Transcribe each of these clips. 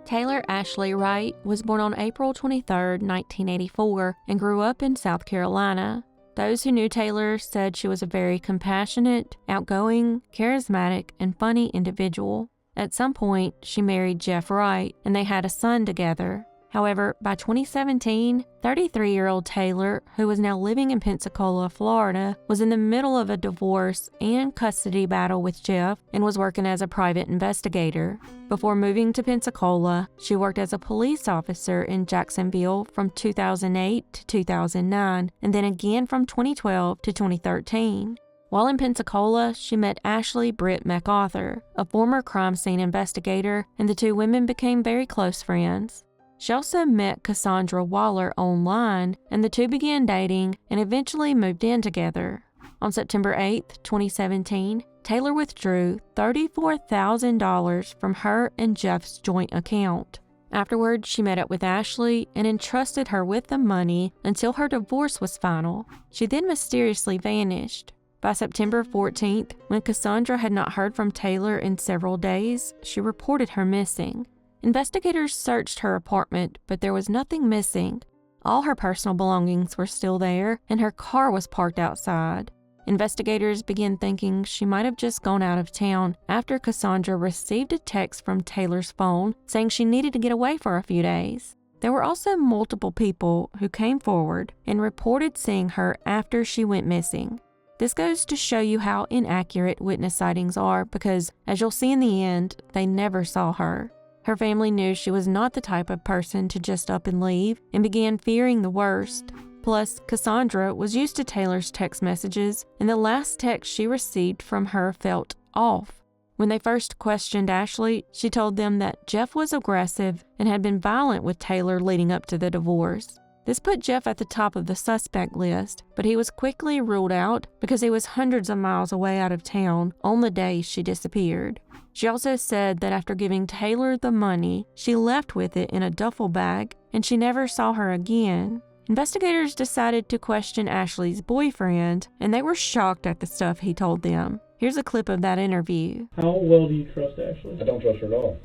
Taylor Ashley Wright was born on April 23, 1984, and grew up in South Carolina. Those who knew Taylor said she was a very compassionate, outgoing, charismatic, and funny individual. At some point, she married Jeff Wright, and they had a son together. However, by 2017, 33-year-old Taylor, who was now living in Pensacola, Florida, was in the middle of a divorce and custody battle with Jeff and was working as a private investigator. Before moving to Pensacola, she worked as a police officer in Jacksonville from 2008 to 2009, and then again from 2012 to 2013. While in Pensacola, she met Ashley Britt MacArthur, a former crime scene investigator, and the two women became very close friends. She also met Cassandra Waller online, and the two began dating and eventually moved in together. On September 8, 2017, Taylor withdrew $34,000 from her and Jeff's joint account. Afterwards, she met up with Ashley and entrusted her with the money until her divorce was final. She then mysteriously vanished. By September 14th, when Cassandra had not heard from Taylor in several days, she reported her missing. Investigators searched her apartment, but there was nothing missing. All her personal belongings were still there, and her car was parked outside. Investigators began thinking she might have just gone out of town after Cassandra received a text from Taylor's phone saying she needed to get away for a few days. There were also multiple people who came forward and reported seeing her after she went missing. This goes to show you how inaccurate witness sightings are because, as you'll see in the end, they never saw her. Her family knew she was not the type of person to just up and leave and began fearing the worst. Plus, Cassandra was used to Taylor's text messages, and the last text she received from her felt off. When they first questioned Ashley, she told them that Jeff was aggressive and had been violent with Taylor leading up to the divorce. This put Jeff at the top of the suspect list, but he was quickly ruled out because he was hundreds of miles away out of town on the day she disappeared. She also said that after giving Taylor the money, she left with it in a duffel bag and she never saw her again. Investigators decided to question Ashley's boyfriend, and they were shocked at the stuff he told them. Here's a clip of that interview. How well do you trust Ashley? I don't trust her at all.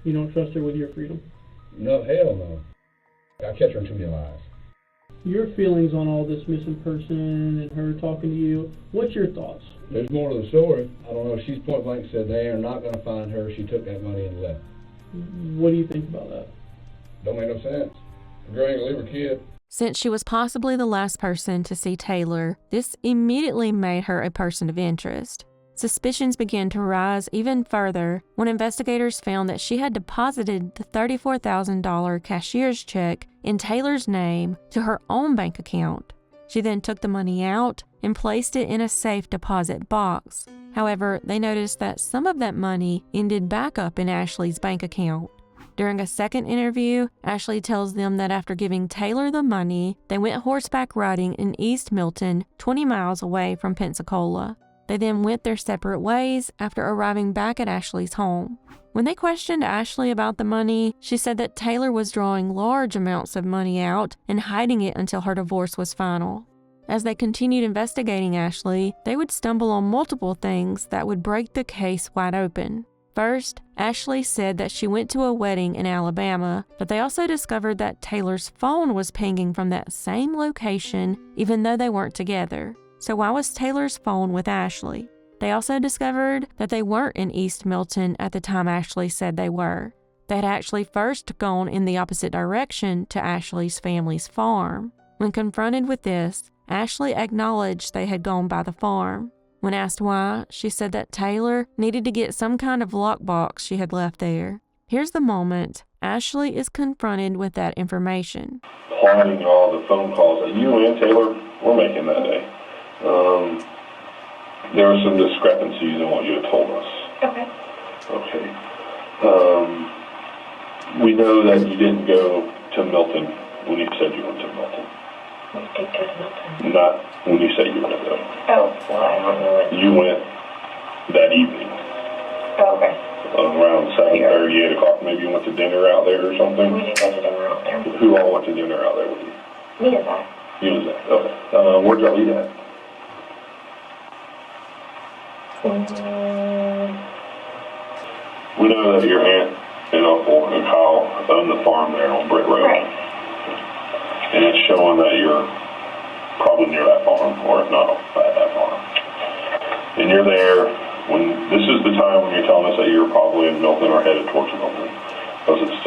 You don't trust her with your freedom? No, hell no. I catch her in too many lies. Your feelings on all this missing person and her talking to you, what's your thoughts? There's more to the story. I don't know. She's point blank said they are not going to find her. She took that money and left. What do you think about that? Don't make no sense. The girl ain't gonna leave her kid. Since she was possibly the last person to see Taylor, this immediately made her a person of interest. Suspicions began to rise even further when investigators found that she had deposited the $34,000 cashier's check in Taylor's name to her own bank account. She then took the money out and placed it in a safe deposit box. However, they noticed that some of that money ended back up in Ashley's bank account. During a second interview, Ashley tells them that after giving Taylor the money, they went horseback riding in East Milton, 20 miles away from Pensacola. They then went their separate ways after arriving back at Ashley's home. When they questioned Ashley about the money, she said that Taylor was drawing large amounts of money out and hiding it until her divorce was final. As they continued investigating Ashley, they would stumble on multiple things that would break the case wide open. First, Ashley said that she went to a wedding in Alabama, but they also discovered that Taylor's phone was pinging from that same location even though they weren't together. So why was Taylor's phone with Ashley? They also discovered that they weren't in East Milton at the time Ashley said they were. They had actually first gone in the opposite direction to Ashley's family's farm. When confronted with this, Ashley acknowledged they had gone by the farm. When asked why, she said that Taylor needed to get some kind of lockbox she had left there. Here's the moment Ashley is confronted with that information. Planning all the phone calls that you and Taylor were making that day. There were some discrepancies in what you had told us. Okay. We know that you didn't go to Milton when you said you went to Milton. We did go to Milton. Not when you said you were going to go. Oh, well, I don't know what. You went that evening. Oh, okay. Around 7:30, 8 o'clock. Maybe you went to dinner out there or something? We did go to dinner out there. Who all went to dinner out there with you? Me and Zach. You and Zach. Okay. Where'd y'all eat at? We know that your aunt in Uncle and Kyle own the farm there on Britt Road. Right. And it's showing that you're probably near that farm, or if not at that farm. And you're there when, this is the time when you're telling us that you're probably in Milton or headed towards Milton, because it's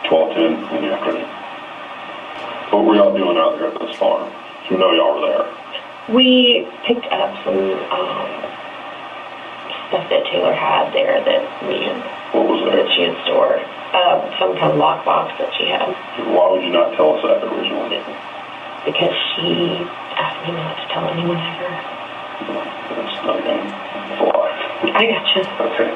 12:10 in the afternoon. What were y'all doing out there at this farm? So we know y'all were there. We picked up some stuff that Taylor had there that What was there? she had stored. Some kind of lockbox that she had. Why would you not tell us that originally? Because she asked me not to tell anyone ever. It's not gonna fly. I gotcha. Okay.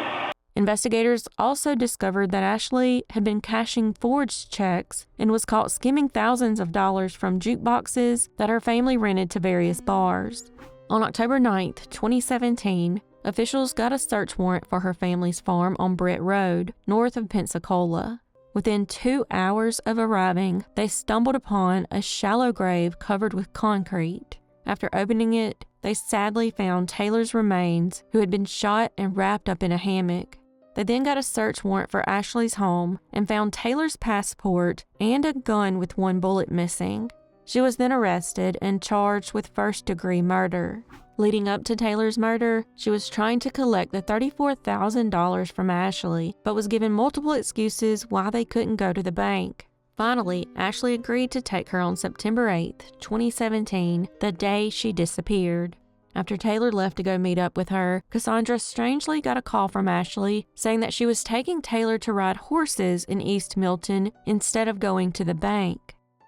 Investigators also discovered that Ashley had been cashing forged checks and was caught skimming thousands of dollars from jukeboxes that her family rented to various bars. On October 9th, 2017, officials got a search warrant for her family's farm on Britt Road, north of Pensacola. Within 2 hours of arriving, they stumbled upon a shallow grave covered with concrete. After opening it, they sadly found Taylor's remains, who had been shot and wrapped up in a hammock. They then got a search warrant for Ashley's home and found Taylor's passport and a gun with 1 bullet missing. She was then arrested and charged with first-degree murder. Leading up to Taylor's murder, she was trying to collect the $34,000 from Ashley, but was given multiple excuses why they couldn't go to the bank. Finally, Ashley agreed to take her on September 8th, 2017, the day she disappeared. After Taylor left to go meet up with her, Cassandra strangely got a call from Ashley saying that she was taking Taylor to ride horses in East Milton instead of going to the bank.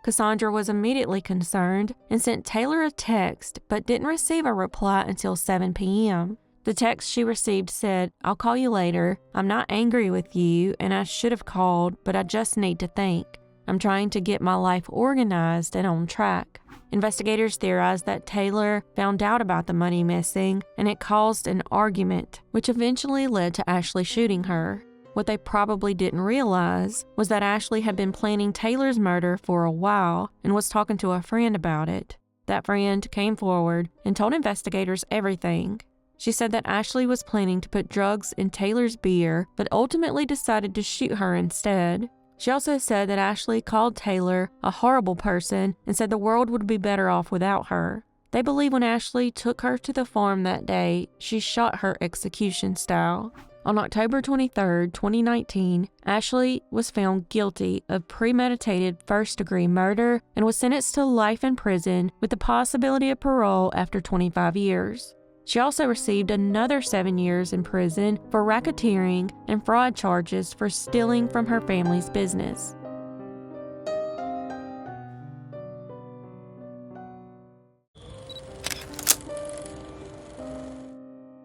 Cassandra was immediately concerned and sent Taylor a text but didn't receive a reply until 7 p.m. The text she received said, "I'll call you later. I'm not angry with you and I should have called, but I just need to think. I'm trying to get my life organized and on track." Investigators theorized that Taylor found out about the money missing and it caused an argument, which eventually led to Ashley shooting her. What they probably didn't realize was that Ashley had been planning Taylor's murder for a while and was talking to a friend about it. That friend came forward and told investigators everything. She said that Ashley was planning to put drugs in Taylor's beer, but ultimately decided to shoot her instead. She also said that Ashley called Taylor a horrible person and said the world would be better off without her. They believe when Ashley took her to the farm that day, she shot her execution style. On October 23, 2019, Ashley was found guilty of premeditated first-degree murder and was sentenced to life in prison with the possibility of parole after 25 years. She also received another 7 years in prison for racketeering and fraud charges for stealing from her family's business.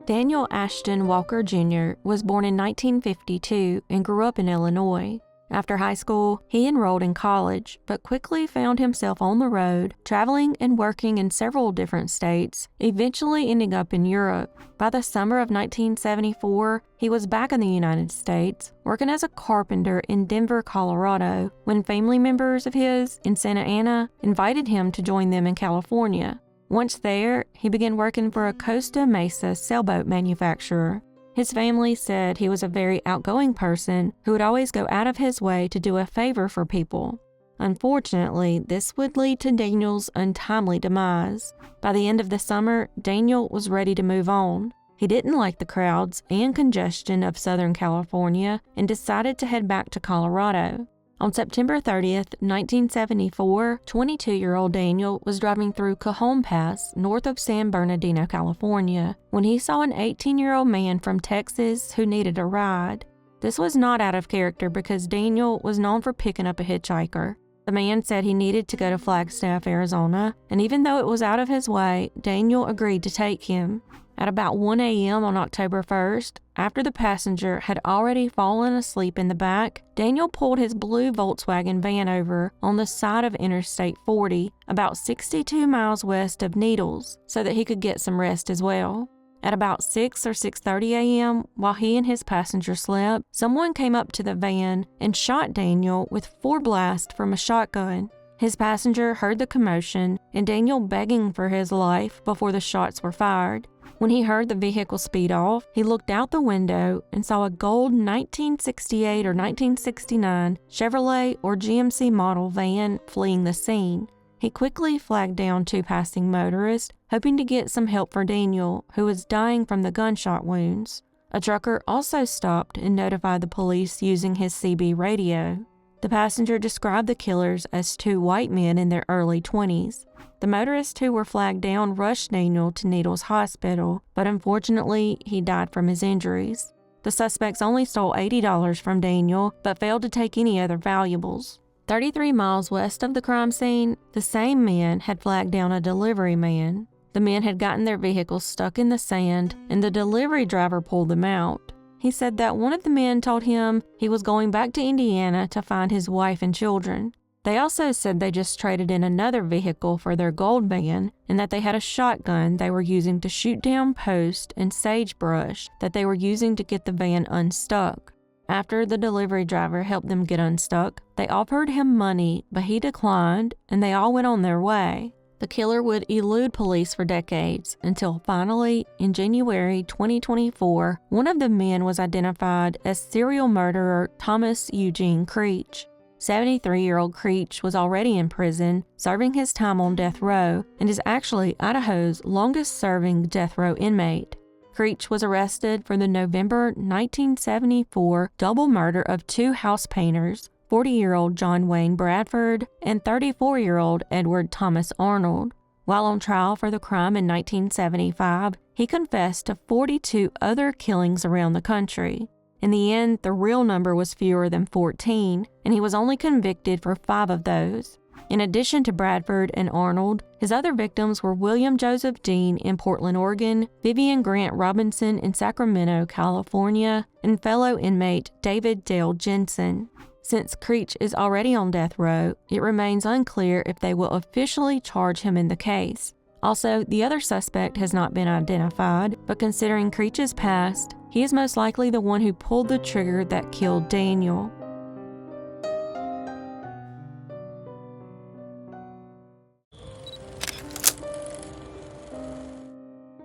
Daniel Ashton Walker Jr. was born in 1952 and grew up in Illinois. After high school, he enrolled in college, but quickly found himself on the road, traveling and working in several different states, eventually ending up in Europe. By the summer of 1974, he was back in the United States, working as a carpenter in Denver, Colorado, when family members of his in Santa Ana invited him to join them in California. Once there, he began working for a Costa Mesa sailboat manufacturer. His family said he was a very outgoing person who would always go out of his way to do a favor for people. Unfortunately, this would lead to Daniel's untimely demise. By the end of the summer, Daniel was ready to move on. He didn't like the crowds and congestion of Southern California and decided to head back to Colorado. On September 30th, 1974, 22-year-old Daniel was driving through Cajon Pass, north of San Bernardino, California, when he saw an 18-year-old man from Texas who needed a ride. This was not out of character because Daniel was known for picking up a hitchhiker. The man said he needed to go to Flagstaff, Arizona, and even though it was out of his way, Daniel agreed to take him. At about 1 a.m. on October 1st, after the passenger had already fallen asleep in the back, Daniel pulled his blue Volkswagen van over on the side of Interstate 40, about 62 miles west of Needles, so that he could get some rest as well. At about 6 or 6:30 a.m., while he and his passenger slept, someone came up to the van and shot Daniel with 4 blasts from a shotgun. His passenger heard the commotion and Daniel begging for his life before the shots were fired. When he heard the vehicle speed off, he looked out the window and saw a gold 1968 or 1969 Chevrolet or GMC model van fleeing the scene. He quickly flagged down 2 passing motorists, hoping to get some help for Daniel, who was dying from the gunshot wounds. A trucker also stopped and notified the police using his CB radio. The passenger described the killers as 2 white men in their early 20s. The motorists who were flagged down rushed Daniel to Needles Hospital, but unfortunately, he died from his injuries. The suspects only stole $80 from Daniel, but failed to take any other valuables. 33 miles west of the crime scene, the same men had flagged down a delivery man. The men had gotten their vehicles stuck in the sand, and the delivery driver pulled them out. He said that one of the men told him he was going back to Indiana to find his wife and children. They also said they just traded in another vehicle for their gold van, and that they had a shotgun they were using to shoot down posts and sagebrush that they were using to get the van unstuck. After the delivery driver helped them get unstuck, they offered him money, but he declined, and they all went on their way. The killer would elude police for decades until finally, in January 2024, one of the men was identified as serial murderer Thomas Eugene Creech. 73-year-old Creech was already in prison, serving his time on death row, and is actually Idaho's longest-serving death row inmate. Creech was arrested for the November 1974 double murder of 2 house painters, 40-year-old John Wayne Bradford and 34-year-old Edward Thomas Arnold. While on trial for the crime in 1975, he confessed to 42 other killings around the country. In the end, the real number was fewer than 14, and he was only convicted for 5 of those. In addition to Bradford and Arnold, his other victims were William Joseph Dean in Portland, Oregon, Vivian Grant Robinson in Sacramento, California, and fellow inmate David Dale Jensen. Since Creech is already on death row, it remains unclear if they will officially charge him in the case. Also, the other suspect has not been identified, but considering Creech's past, he is most likely the one who pulled the trigger that killed Daniel.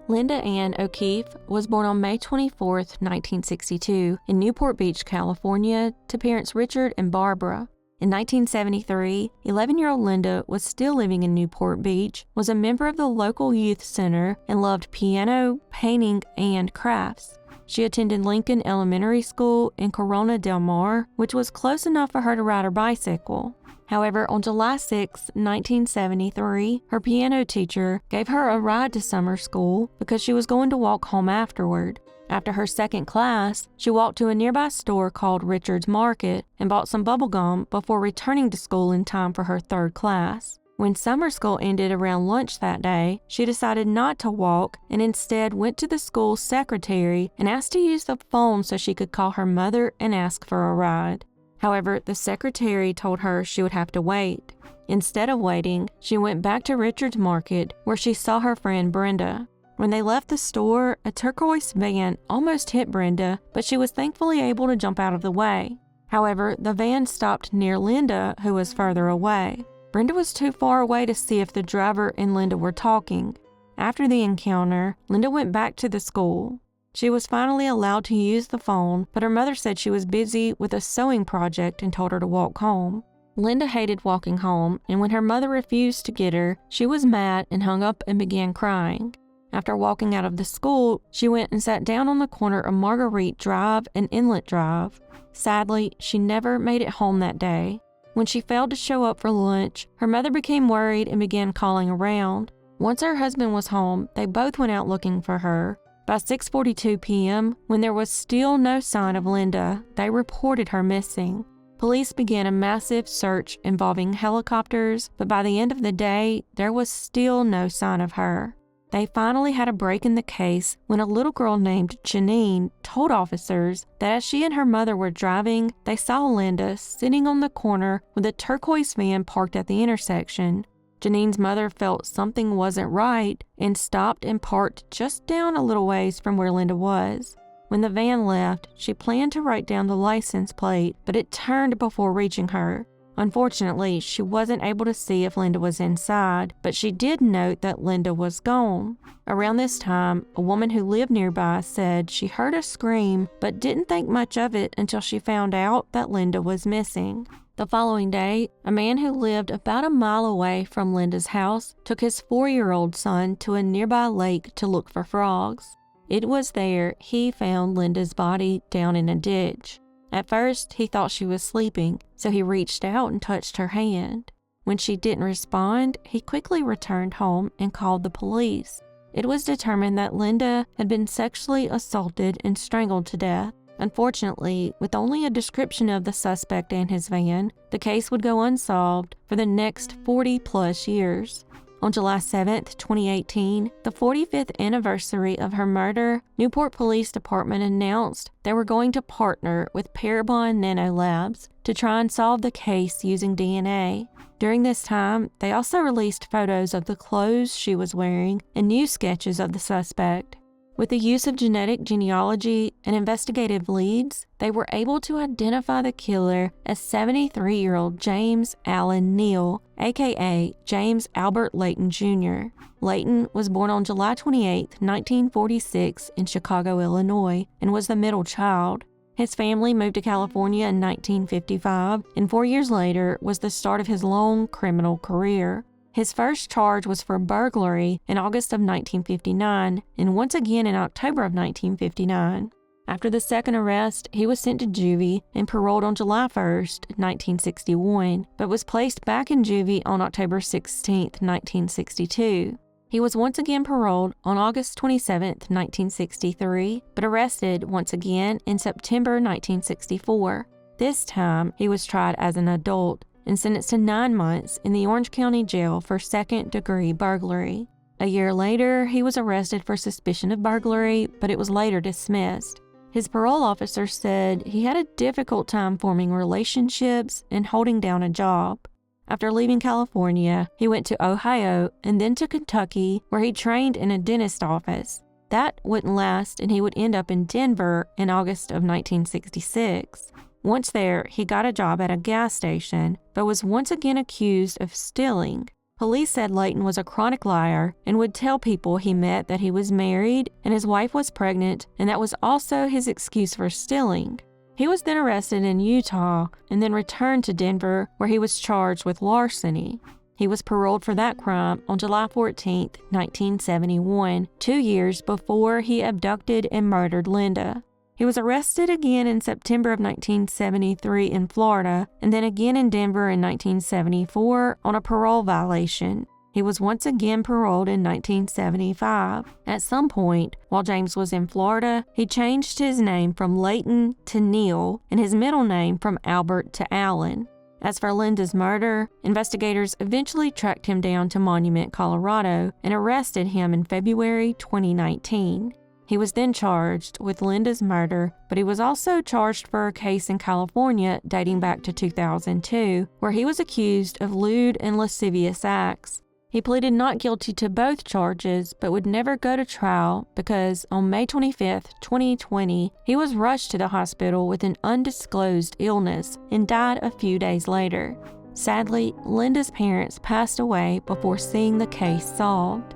Linda Ann O'Keefe was born on May 24, 1962, in Newport Beach, California, to parents Richard and Barbara. In 1973, 11-year-old Linda was still living in Newport Beach, was a member of the local youth center, and loved piano, painting, and crafts. She attended Lincoln Elementary School in Corona Del Mar, which was close enough for her to ride her bicycle. However, on July 6, 1973, her piano teacher gave her a ride to summer school because she was going to walk home afterward. After her second class, she walked to a nearby store called Richard's Market and bought some bubble gum before returning to school in time for her third class. When summer school ended around lunch that day, she decided not to walk and instead went to the school secretary and asked to use the phone so she could call her mother and ask for a ride. However, the secretary told her she would have to wait. Instead of waiting, she went back to Richard's Market, where she saw her friend Brenda. When they left the store, a turquoise van almost hit Brenda, but she was thankfully able to jump out of the way. However, the van stopped near Linda, who was further away. Brenda was too far away to see if the driver and Linda were talking. After the encounter, Linda went back to the school. She was finally allowed to use the phone, but her mother said she was busy with a sewing project and told her to walk home. Linda hated walking home, and when her mother refused to get her, she was mad and hung up and began crying. After walking out of the school, she went and sat down on the corner of Marguerite Drive and Inlet Drive. Sadly, she never made it home that day. When she failed to show up for lunch, her mother became worried and began calling around. Once her husband was home, they both went out looking for her. By 6:42 p.m., when there was still no sign of Linda, they reported her missing. Police began a massive search involving helicopters, but by the end of the day, there was still no sign of her. They finally had a break in the case when a little girl named Janine told officers that as she and her mother were driving, they saw Linda sitting on the corner with a turquoise van parked at the intersection. Janine's mother felt something wasn't right and stopped and parked just down a little ways from where Linda was. When the van left, she planned to write down the license plate, but it turned before reaching her. Unfortunately, she wasn't able to see if Linda was inside, but she did note that Linda was gone. Around this time, a woman who lived nearby said she heard a scream but didn't think much of it until she found out that Linda was missing. The following day, a man who lived about a mile away from Linda's house took his 4-year-old son to a nearby lake to look for frogs. It was there he found Linda's body down in a ditch. At first, he thought she was sleeping, so he reached out and touched her hand. When she didn't respond, he quickly returned home and called the police. It was determined that Linda had been sexually assaulted and strangled to death. Unfortunately, with only a description of the suspect and his van, the case would go unsolved for the next 40-plus years. On July 7, 2018, the 45th anniversary of her murder, Newport Police Department announced they were going to partner with Parabon Nanolabs to try and solve the case using DNA. During this time, they also released photos of the clothes she was wearing and new sketches of the suspect. With the use of genetic genealogy and investigative leads, they were able to identify the killer as 73-year-old James Allen Neal, aka James Albert Layton Jr. Layton was born on July 28, 1946 in Chicago, Illinois, and was the middle child. His family moved to California in 1955, and 4 years later was the start of his long criminal career. His first charge was for burglary in August of 1959 and once again in October of 1959. After the second arrest, he was sent to juvie and paroled on July 1, 1961, but was placed back in juvie on October 16, 1962. He was once again paroled on August 27, 1963, but arrested once again in September 1964. This time, he was tried as an adult and sentenced to 9 months in the Orange County Jail for second-degree burglary. A year later, he was arrested for suspicion of burglary, but it was later dismissed. His parole officer said he had a difficult time forming relationships and holding down a job. After leaving California, he went to Ohio and then to Kentucky, where he trained in a dentist office. That wouldn't last, and he would end up in Denver in August of 1966. Once there, he got a job at a gas station, but was once again accused of stealing. Police said Layton was a chronic liar and would tell people he met that he was married and his wife was pregnant, and that was also his excuse for stealing. He was then arrested in Utah and then returned to Denver, where he was charged with larceny. He was paroled for that crime on July 14, 1971, 2 years before he abducted and murdered Linda. He was arrested again in September of 1973 in Florida, and then again in Denver in 1974 on a parole violation. He was once again paroled in 1975. At some point, while James was in Florida, he changed his name from Layton to Neal and his middle name from Albert to Allen. As for Linda's murder, investigators eventually tracked him down to Monument, Colorado, and arrested him in February 2019. He was then charged with Linda's murder, but he was also charged for a case in California dating back to 2002, where he was accused of lewd and lascivious acts. He pleaded not guilty to both charges, but would never go to trial because on May 25, 2020, he was rushed to the hospital with an undisclosed illness and died a few days later. Sadly, Linda's parents passed away before seeing the case solved.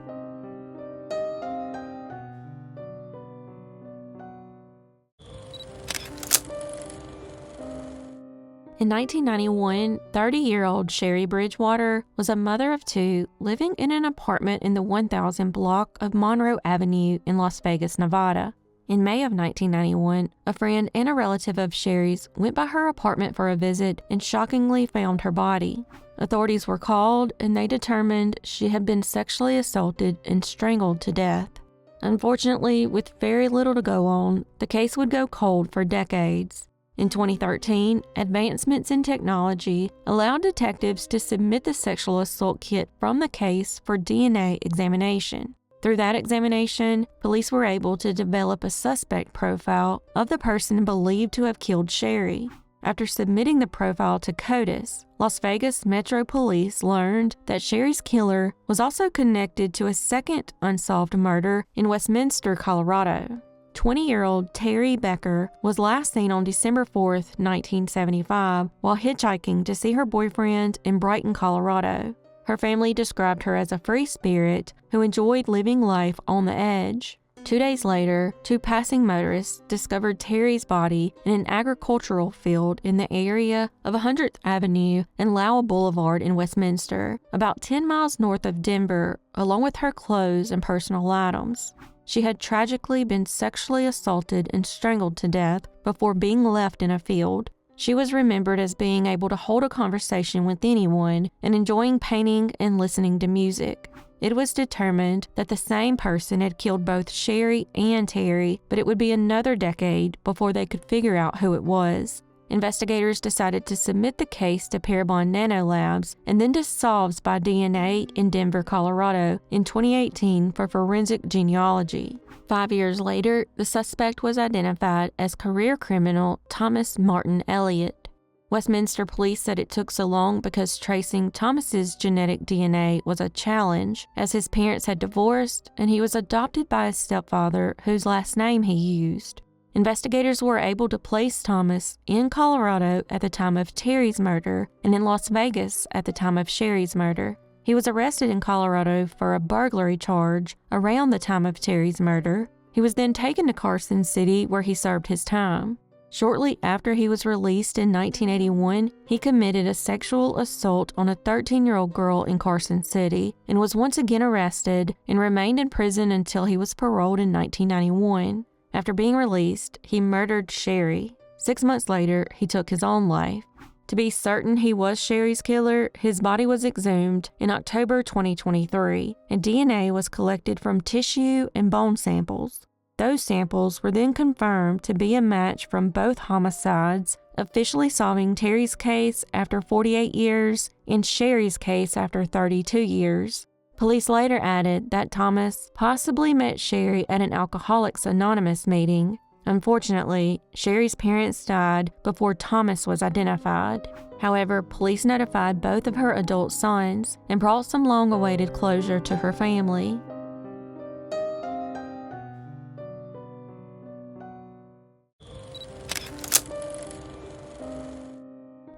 In 1991, 30-year-old Sherrie Bridgewater was a mother of 2 living in an apartment in the 1000 block of Monroe Avenue in Las Vegas, Nevada. In May of 1991, a friend and a relative of Sherrie's went by her apartment for a visit and shockingly found her body. Authorities were called and they determined she had been sexually assaulted and strangled to death. Unfortunately, with very little to go on, the case would go cold for decades. In 2013, advancements in technology allowed detectives to submit the sexual assault kit from the case for DNA examination. Through that examination, police were able to develop a suspect profile of the person believed to have killed Sherrie. After submitting the profile to CODIS, Las Vegas Metro Police learned that Sherrie's killer was also connected to a second unsolved murder in Westminster, Colorado. 20-year-old Terry Becker was last seen on December 4, 1975, while hitchhiking to see her boyfriend in Brighton, Colorado. Her family described her as a free spirit who enjoyed living life on the edge. 2 days later, 2 passing motorists discovered Terry's body in an agricultural field in the area of 100th Avenue and Lowell Boulevard in Westminster, about 10 miles north of Denver, along with her clothes and personal items. She had tragically been sexually assaulted and strangled to death before being left in a field. She was remembered as being able to hold a conversation with anyone and enjoying painting and listening to music. It was determined that the same person had killed both Sherrie and Terry, but it would be another decade before they could figure out who it was. Investigators decided to submit the case to Parabon Nanolabs and then to Solves by DNA in Denver, Colorado in 2018 for forensic genealogy. 5 years later, the suspect was identified as career criminal Thomas Martin Elliott. Westminster police said it took so long because tracing Thomas's genetic DNA was a challenge, as his parents had divorced and he was adopted by his stepfather, whose last name he used. Investigators were able to place Thomas in Colorado at the time of Terry's murder and in Las Vegas at the time of Sherrie's murder. He was arrested in Colorado for a burglary charge around the time of Terry's murder. He was then taken to Carson City, where he served his time. Shortly after he was released in 1981, he committed a sexual assault on a 13-year-old girl in Carson City and was once again arrested and remained in prison until he was paroled in 1991. After being released, he murdered Sherrie. 6 months later, he took his own life. To be certain he was Sherrie's killer, his body was exhumed in October 2023, and DNA was collected from tissue and bone samples. Those samples were then confirmed to be a match from both homicides, officially solving Terry's case after 48 years and Sherrie's case after 32 years. Police later added that Thomas possibly met Sherrie at an Alcoholics Anonymous meeting. Unfortunately, Sherrie's parents died before Thomas was identified. However, police notified both of her adult sons and brought some long-awaited closure to her family.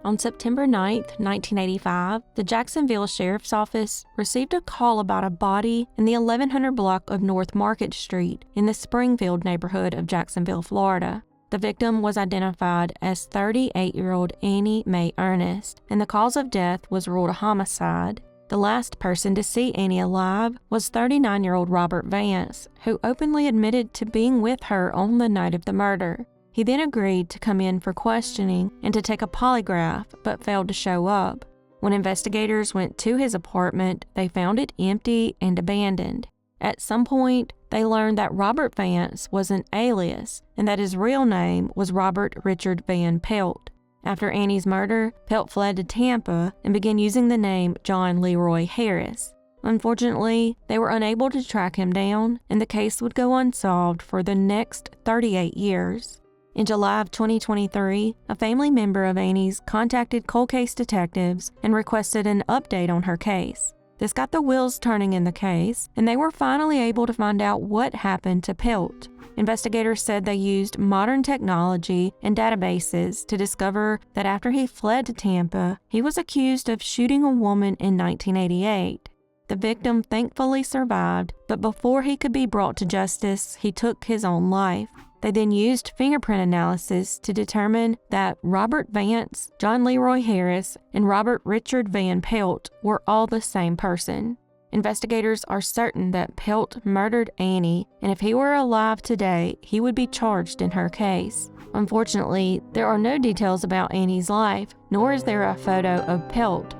On September 9, 1985, the Jacksonville Sheriff's Office received a call about a body in the 1100 block of North Market Street in the Springfield neighborhood of Jacksonville, Florida. The victim was identified as 38-year-old Mae Ernest, and the cause of death was ruled a homicide. The last person to see Annie alive was 39-year-old Robert Vance, who openly admitted to being with her on the night of the murder. He then agreed to come in for questioning and to take a polygraph, but failed to show up. When investigators went to his apartment, they found it empty and abandoned. At some point, they learned that Robert Vance was an alias and that his real name was Robert Richard Van Pelt. After Annie's murder, Pelt fled to Tampa and began using the name John Leroy Harris. Unfortunately, they were unable to track him down, and the case would go unsolved for the next 38 years. In July of 2023, a family member of Annie's contacted cold case detectives and requested an update on her case. This got the wheels turning in the case, and they were finally able to find out what happened to Pelt. Investigators said they used modern technology and databases to discover that after he fled to Tampa, he was accused of shooting a woman in 1988. The victim thankfully survived, but before he could be brought to justice, he took his own life. They then used fingerprint analysis to determine that Robert Vance, John Leroy Harris, and Robert Richard Van Pelt were all the same person. Investigators are certain that Pelt murdered Annie, and if he were alive today, he would be charged in her case. Unfortunately, there are no details about Annie's life, nor is there a photo of Pelt.